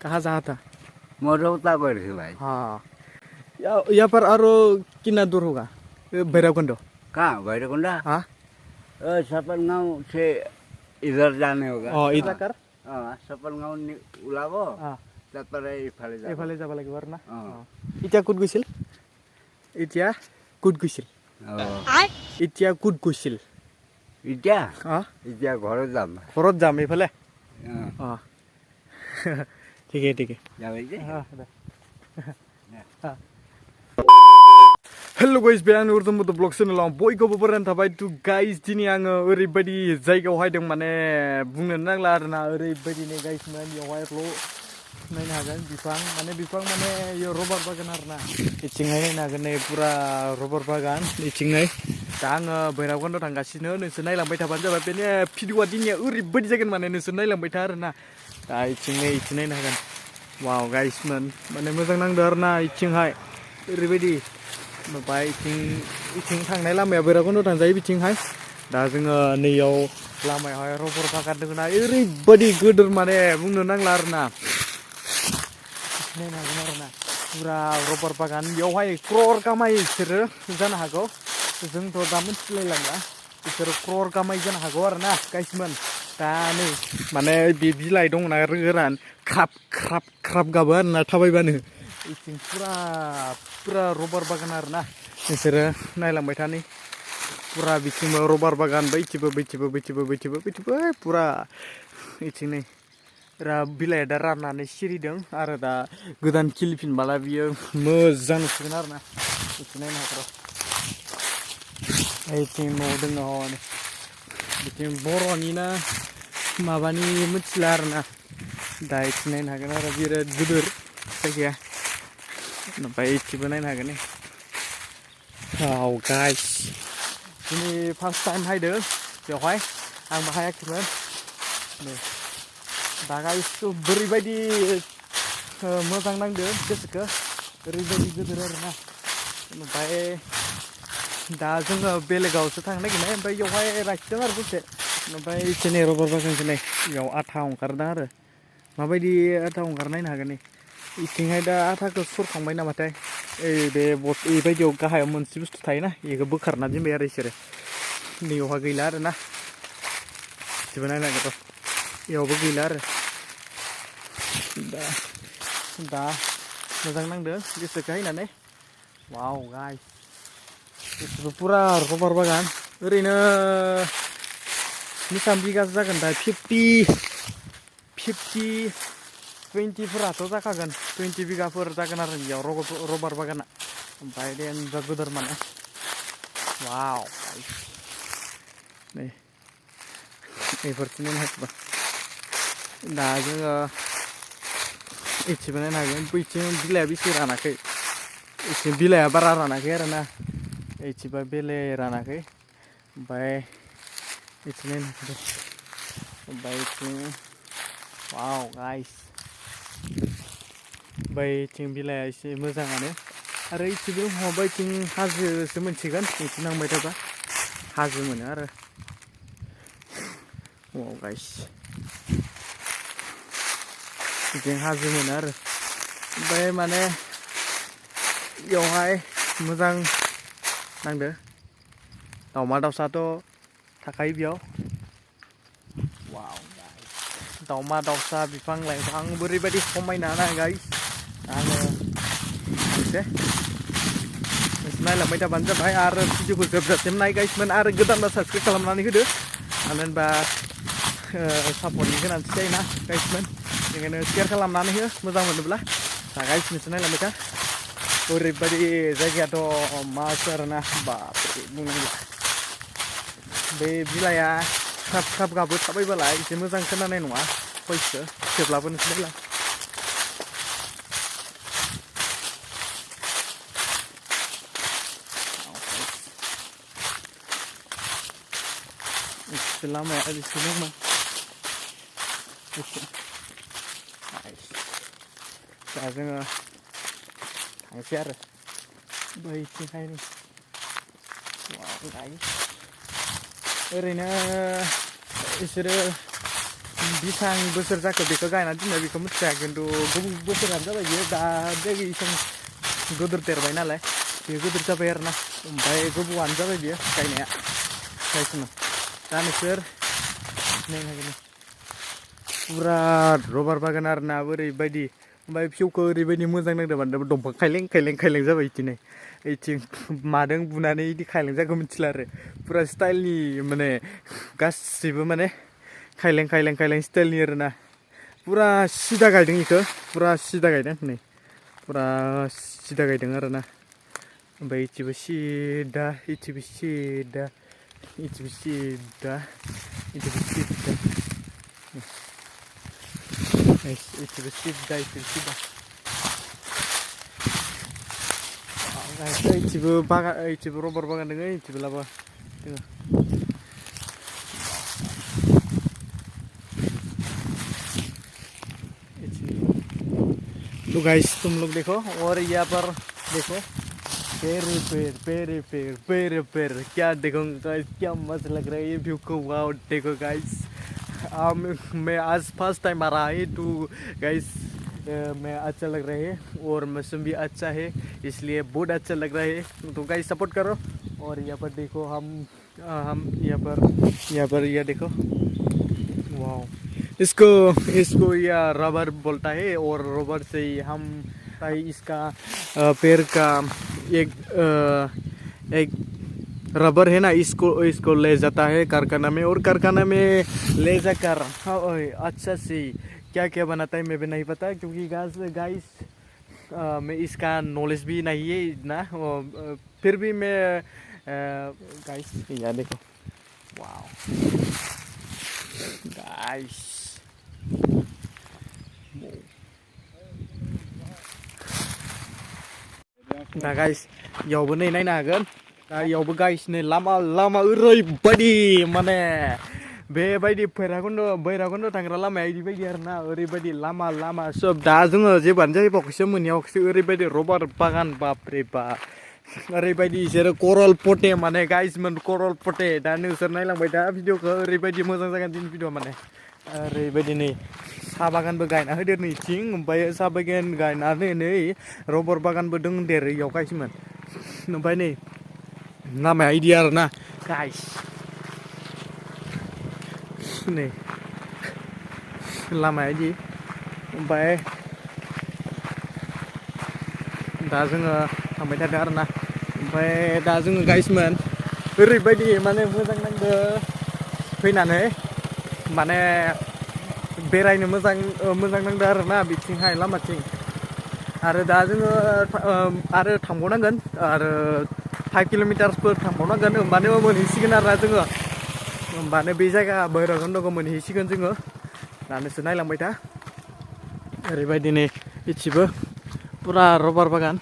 कहाँ जहाँ था? मरौता पड़े भाई। हाँ यहाँ पर और कितना दूर होगा भैरवकुंड? कहाँ भैरवकुंडा? हाँ सपन गाँव से इधर जाने होगा। इधर कर सपन गाँव उलाबो তারপরে এফালে যাব লাগিব না এতিয়া কুত গৈছিল এতিয়া কুত গৈছিল এতিয়া কুত গৈছিল এতিয়া এতিয়া ঘৰত যাম এফালে ঠিকে ঠিকে हेलो गाइस बेरान उर्दुम तो ब्लॉग चैनेलाव बयखौबो बरायना थाबाय टु गाइस दिनै आङो ओरैबायदि जायगायाव हायदों माने बुंनो नांला आरोना ओरैबायदि ने गाइस माने बेवहायल' नायनो हागोन बिफां माने यो रबार बागान आरोना इथिंहाय नायनो हागोन नै पुरा रबार बागान इथिंहाय दा आङो भैरबकुंड थांगासिनो नोंसोर नायलांबाय थाबानो जाबाय बेनि भिडिअआ दिनै ओरैबायदि जागोन माने नोंसोर नायलांबाय था आरोना दा इथिं नायनो हागोन वाव गाइस माने मोजां नांदों आरोना इथिंहाय ओरैबायदि ओमफ्राय इथिं थांनाय लामाया भैरबकुंड थांजायो बिथिंहाय दा जोङो नैयाव लामायावहाय रबार बागान दङ ना ओरैबायदि गोदोर माने बुंनो नांला आरोना नायनो हागोन आरोना पुरा रबार बागान बेयावहाय क्रर कामायो बिसोरो जानो हागौ जोंथ' दा मिथिलायलांला बिसोरो क्रर कामाय जानो हागौ आरोना गाइसमोन दा नै माने बे बिलाइ दंना गोरान ख्राब ख्राब ख्राब गाबो आरोना थाबायबानो इथिं पुरा रबार बागान आरोना नोंसोरो नायलांबाय था नै पुरा बिथिंबो रबार बागान बैथिबो पुरा इथिं नै बिलाइया दा राननानै सिरिदों आरो दा गोदान खिलिफिनबाला बियो मोजां नुसिगोन आरोना इथिं नायनो हागौ इथिं न' दङ हनै बिथिं बर'नि ना माबानि मिथिला आरोना दा इथिं नायनो हागोन आरो बिराद गिदिर जायगाया ओमफ्राय इथिंबो नायनो हागोन नै औ गाइस दिनै फार्स्ट टाइम हायदों बेवहाय आंबो हायाखैमोन नै दा गाइस बोरैबायदि मोजां नांदों गोसोखौ ओरैबायदि गिदिर आरोना ओमफ्राय दा जोङो बेलेगावसो थांनो नागिरनाय ओमफ्राय बेवहाय लाखिदों आरो दसे ओमफ्राय इथिं रबार बागानखौ नै बेयाव आथा ओंखारदों आरो माबायदि आथा ओंखार नायनो हागोन नै इथिंहाय दा आथाखौ सरखांबाय नामाथाय बे बेबायदियाव गाहायाव मोनसे बुस्थु थायोना बेखौ बोखारना दोनबाय आरो इसोरो नैयावहा गैला आरोना बिदिबो नायनो हागोन बेयावबो गैला आरो दा मोजां नांदों गोसोखौ हायनानै वाव गाइस गोसोखौ पुरा रबार बागान ओरैनो बेसेबां बिगासो जागोन दा 20फोराथ' जाखागोन 20 बिगाफोर जागोन आरो बेयाव रबार बागाना ओमफ्राय देनजार गोदोर माने वाव नै बेफोरखौनो नायबा दा जोङो इथिंबो नायनो हागोन बैथिं बिलाइया बेसे रानाखै इथिं बिलाइया बारा रानाखै आरोना इथिंबा बिलाइ रानाखै ओमफ्राय इथिं नायनो हागोन ओमफ्राय इथिं वाव गाइस ओमफ्राय इथिं बिलाइया एसे मोजाङानो आरो इथिंबो हमाबा इथिं हाजोसो मोनसिगोन इथिं नांबाय थाबा हाजो मोनो आरो वाव गाइस बिथिं हाजो मोनो आरो ओमफ्राय माने बेवहाय मोजां नांदो दाउमा दाउसाथ' थाखायो बेयाव वाव दाउमा दाउसा बिफां लाइफां बोरैबायदि समायना ना गाइस आङो मोनसे नायलांबाय थाबानो जाबाय आरो भिडिअखौ जोबजासिम नाय गाइसमोन आरो गोदानबा साबसक्राइब खालामनानै होदो मानो होनबा सापर्टनि गोनांथि जायोना गाइसमोन बेनिखायनो शेयार खालामनानै हो मोजां मोनोब्ला दा गाइस नोंसोर नायलांबाय था ओरैबायदि जायगायाथ' मासो आरोना बापरे बुंनांला बे बिलाइया ख्राब ख्राब गाबो थाबायबोला एसे मोजां खोनानाय नङा भइसखौ थेवब्लाबो नोंसोर नायलां लामाया ओरैसो दंमोन दा जोङो थांसै आरो बैथिंहाय ओरैनो बिसोरो बेसां बोसोर जाखो बेखौ गायना दोननाय बेखौ मिथिया खिन्थु गोबां बोसोरानो जाबाय बियो दा जायगा एसां गोदोर देरबाय नालाय बे गोदोर जाबाय आरोना ओमफ्राय गोबावानो जाबाय बियो गायनाया गायसोमोन दा नोंसोर नायनो हागोन पुरा रबार बागान आरोना ओरैबायदि ओमफ्राय भिउखौ ओरैबायदि मोजां नांदों माने दंफां खायलें खायलें खायलें जाबाय बिदिनो ओइथिं मादों बुनानै बिदि खायलें जायखौ मिथिला आरो पुरा स्टाइलनि माने गासिबो माने खायलें खायलें खायलें स्टाइलनि आरोना पुरा सिदा गायदों बेखौ पुरा सिदा गायदों नै पुरा सिदा गायदों आरोना ओमफ्राय इथिंबो सिदा इथिंबो सिदा इथिंबो सिदा इथिंबो सिदा इथिंबो सिदा इथिंबो सिदा इथिंबो बागान इथिंबो रबार बागान दङ इथिंबो लाबा दङ तो गाइस तुम लोग देखो और यहाँ पर देखो पेड़ क्या देखो गाइस क्या मस्त लग रहा है ये व्यू को वाओ देखो गाइस मैं आज फर्स्ट टाइम आ रहा है तो गाइस मैं अच्छा लग रहा है और मौसम भी अच्छा है इसलिए बहुत अच्छा लग रहा है तो गाइस सपोर्ट करो और यहाँ पर देखो हम यहाँ पर यह देखो वाओ इसको यह रबर बोलता है और रबर से हम इसका पेड़ का एक रबर है ना इसको ले जाता है कारखाना में और कारखाना में ले जाकर अच्छा से क्या क्या बनाता है मैं भी नहीं पता क्योंकि गाइस मैं इसका नॉलेज भी नहीं है ना फिर भी मैं गाइस यार देखो वाओ गाइस दा गाइस यावबो नै नायनो हागोन दा यावबो गाइस नै लामा ओरैबायदि माने बेबायदि भैराकुन्द थांग्रा लामाया ओरैबायदि आरोना ओरैबायदि लामा सब दा जोङो जेबानो जाहैबावखैसो मोनैयावखैसो ओरैबायदि रबार बागान बापरे बाप ओरैबायदि बिसोरो करल पटे माने गाइसमोन करल पटे दा नोंसोर नायलांबाय दा भिडिअखौ ओरैबायदि मोजां जागोन दिनै भिडिअ माने ओरैबायदि नै साहा बागानबो गायना होदो नैथिं ओमफ्राय साहा बागान गायनानै नै रबार बागानबो दं देरो इयाव गाइसमोन ओमफ्राय नै लामाया इदि आरोना गाइस नै लामाया इदि ओमफ्राय दा जोङो थांबाय थादों आरोना ओमफ्राय दा जोङो गाइसमोन ओरैबायदि माने मोजां नांदो फैनानै माने बेरायनो मोजां नांदो आरोना बिथिंहाय लामाथिं आरो दा जोङो आरो थांबावनांगोन आरो 5 किल'मिटारसफोर थांबावनांगोन होमबानो मोनहैसिगोन आरोना जोङो होमबानो बे जायगा भैरबकुन्द'खौ मोनहैसिगोन जोङो दा नोंसोर नायलांबाय था ओरैबायदि नै इथिंबो पुरा रबार बागान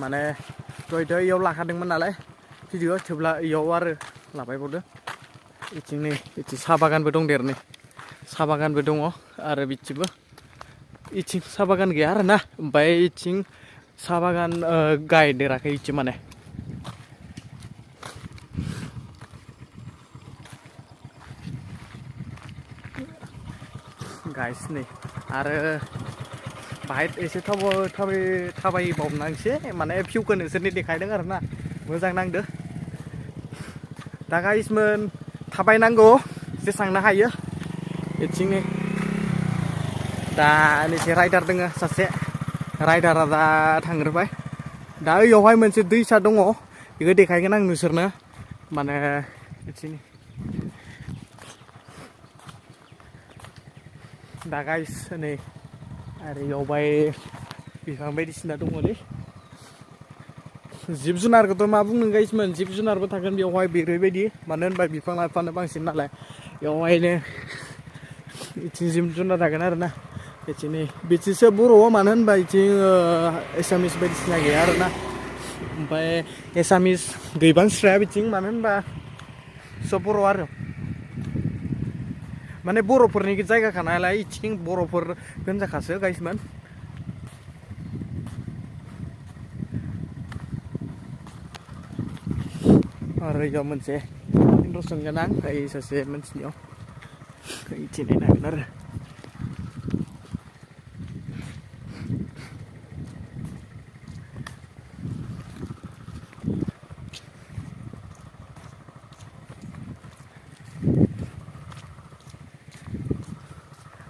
माने दहायथ' इयाव लाखादोंमोन नालाय भिडिअ थेवब्ला इयाव आरो लाबायबावदो इथिं नै इथिं साहा बागानबो दं देर नै साहा बागानबो दङ आरो बिथिंबो इथिं साहा बागान गैया आरोना ओमफ्राय इथिं साहा बागान गायदेराखै इथिं माने गाइस नै आरो बाहाय एसे थाबायबावनांसै माने भिउखौ नोंसोरनि देखायदों आरोना मोजां नांदो दा गाइसमोन थाबायनांगौ जेसांनो हायो इथिंनि दा एसे राइडार दङ सासे राइडारा दा थांग्रोबाय दा ओइयावहाय मोनसे दैसा दङ बेखौ देखायगोन आं नोंसोरनो माने इथिंनि दा गाइस नै आरो इयावहाय बिफां बायदिसिना दङलै जिब जुनारखौथ' मा बुंनो गाइसमोन जिब जुनारबो थागोन बेवहाय बेबायदि मानो होनबा बिफां लाइफाङानो बांसिन नालाय बेवहायनो इथिं जिब जुनार थागोन आरोना इथिंनि बिथिंसो बर'आव मानो होनबा इथिं एसामिस बायदिसिना गैया आरोना ओमफ्राय एसामिस गैबांस्राया बिथिं मानो होनबा सब बर' आरो माने बर'फोरनि जायगाखा नालाय इथिं बर'फोर होनजाखासो गाइसमोन आरो इयाव मोनसे इन्ट्रसन गोनां सासे मानसिनियाव बिदि नायनो हागोन आरो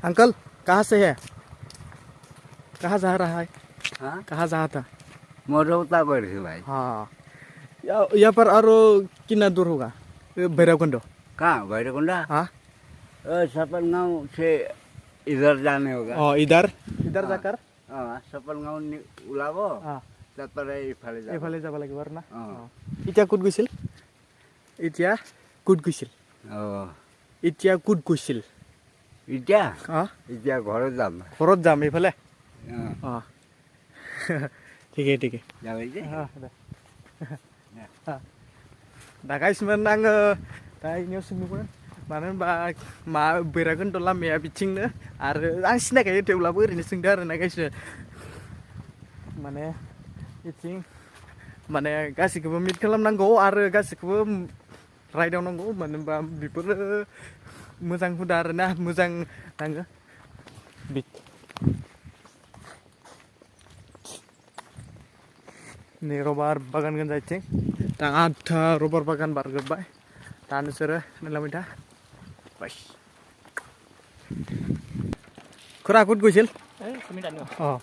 अंकल कहाँ से है कहाँ जा रहा है हाँ कहाँ जा था मरौता पर है भाई हाँ यहाँ पर और कितना दूर होगा भैरवकुंड कहाँ भैरवकुंडा हाँ सपन गाँव से इधर जाने होगा इधर इधर जाकर सपन गाँव ওলাবো हाँ তারপরে এইফালে যাব এইফালে যাব লাগিব আৰু না অঁ এতিয়া ক'ত গৈছিল এতিয়া ক'ত গৈছিল অঁ এতিয়া ক'ত গৈছিল এতিয়া অঁ এতিয়া ঘৰত যাম ঘৰত যাম এইফালে অঁ অঁ ঠিকেই ঠিকেই যাবি যে दा गाइसमोन आङो दा इनियाव सोंदोंमोन मानो होनबा मा भैरबकुंड लामाया बिथिंनो आरो आं सिनायखायो थेवब्लाबो ओरैनो सोंदों आरो ना गाइसनो माने बिथिं माने गासैखौबो मिट खालामनांगौ आरो गासैखौबो रायदावनांगौ मानो होनबा बेफोरो मोजां हुदा आरोना मोजां नाङो नै रबार बागान गोनजायथिं दा आधा रबार बागान बारजोब्बाय दा नोंसोरो नायलांबाय था बास खुरा ক'ত গৈছিল তুমি জানো অঁ